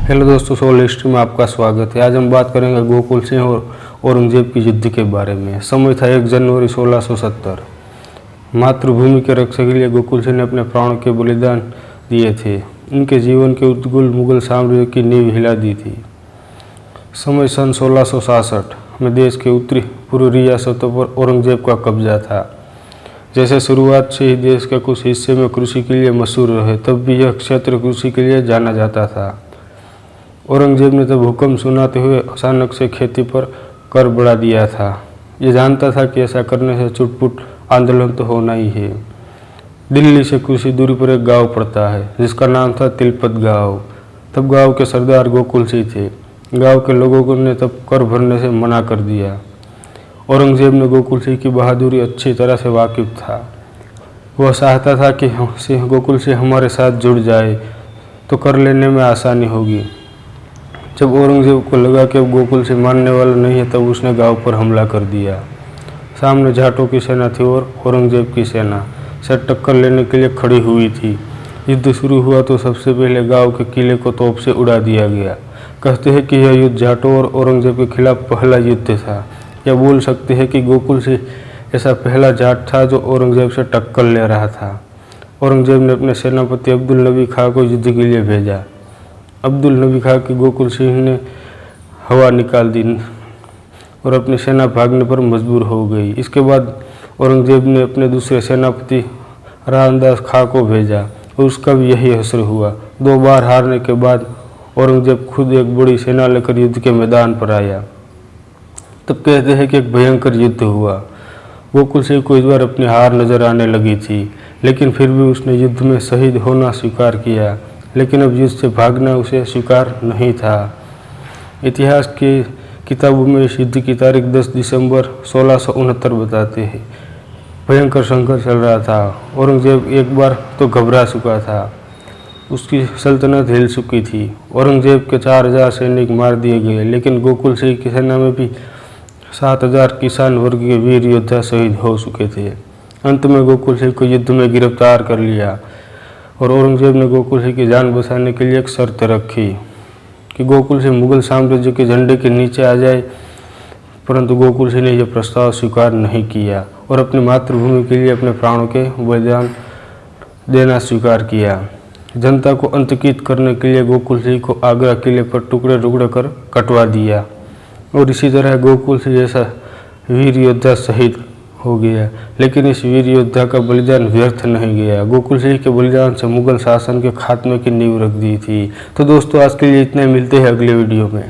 Hello दोस्तों, soul history में आपका स्वागत है। आज हम बात करेंगे गोकुल सिंह और औरंगजेब की युद्ध के बारे में। समय था 1 जनवरी 1670। मातृभूमि के रक्षा के लिए गोकुल सिंह ने अपने प्राणों के बलिदान दिए थे। इनके जीवन के उद्गुल मुगल साम्राज्य की नींव हिला दी थी। समय सन 1666 में देश के उत्तरी पूर्वी रियासतों पर औरंगजेब का कब्जा था। जैसे शुरुआत से ही देश के कुछ हिस्से में कृषि के लिए मशहूर रहे, तब भी यह क्षेत्र कृषि के लिए जाना जाता था। औरंगजेब ने तब हुक्म सुनाते हुए अचानक से खेती पर कर बढ़ा दिया था। ये जानता था कि ऐसा करने से छुटपुट आंदोलन तो होना ही है। दिल्ली से कुछ ही दूरी पर एक गांव पड़ता है जिसका नाम था तिलपत गांव। तब गांव के सरदार गोकुल सिंह थे। गांव के लोगों ने तब कर भरने से मना कर दिया। औरंगजेब ने गोकुल सिंह की बहादुरी अच्छी तरह से वाकिफ था। वह चाहता था कि गोकुल सिंह हमारे साथ जुड़ जाए तो कर लेने में आसानी होगी। जब औरंगजेब को लगा कि अब गोकुल सिंह मानने वाला नहीं है, तब उसने गांव पर हमला कर दिया। सामने जाटों की सेना थी और औरंगजेब की सेना से टक्कर लेने के लिए खड़ी हुई थी। युद्ध शुरू हुआ तो सबसे पहले गांव के किले को तोप से उड़ा दिया गया। कहते हैं कि यह युद्ध जाटों और औरंगजेब के खिलाफ पहला युद्ध था, या बोल सकते हैं कि गोकुल सिंह ऐसा पहला जाट था जो औरंगजेब से टक्कर ले रहा था। औरंगजेब ने अपने सेनापति अब्दुल नबी खां को युद्ध के लिए भेजा। अब्दुल नबी खां की गोकुल सिंह ने हवा निकाल दी और अपनी सेना भागने पर मजबूर हो गई। इसके बाद औरंगजेब ने अपने दूसरे सेनापति रामदास खां को भेजा और उसका भी यही असर हुआ। 2 बार हारने के बाद औरंगजेब खुद एक बड़ी सेना लेकर युद्ध के मैदान पर आया। तब कहते हैं कि एक भयंकर युद्ध हुआ। गोकुल सिंह को इस बार अपनी हार नजर आने लगी थी, लेकिन फिर भी उसने युद्ध में शहीद होना स्वीकार किया। लेकिन अब युद्ध से भागना उसे स्वीकार नहीं था। इतिहास की किताबों में इस युद्ध की तारीख 10 दिसंबर 1669 बताते हैं। भयंकर संघर्ष चल रहा था। औरंगजेब एक बार तो घबरा चुका था। उसकी सल्तनत हिल चुकी थी। औरंगजेब के 4000 सैनिक मार दिए गए, लेकिन गोकुल सिंह की सेना में भी 7000 किसान वर्ग के वीर योद्धा शहीद हो चुके थे। अंत में गोकुल सिंह को युद्ध में गिरफ्तार कर लिया और औरंगजेब ने गोकुल सिंह की जान बचाने के लिए एक शर्त रखी कि गोकुल सिंह मुगल साम्राज्य के झंडे के नीचे आ जाए, परंतु गोकुल सिंह ने यह प्रस्ताव स्वीकार नहीं किया और अपनी मातृभूमि के लिए अपने प्राणों के बलिदान देना स्वीकार किया। जनता को अंतकित करने के लिए गोकुल सिंह को आगरा किले पर टुकड़े टुकड़े कर कटवा दिया और इसी तरह गोकुल सिंह जैसा वीर योद्धा शहीद हो गया। लेकिन इस वीर योद्धा का बलिदान व्यर्थ नहीं गया। गोकुल सिंह के बलिदान से मुगल शासन के खात्मे की नींव रख दी थी। तो दोस्तों, आज के लिए इतना। मिलते हैं अगले वीडियो में।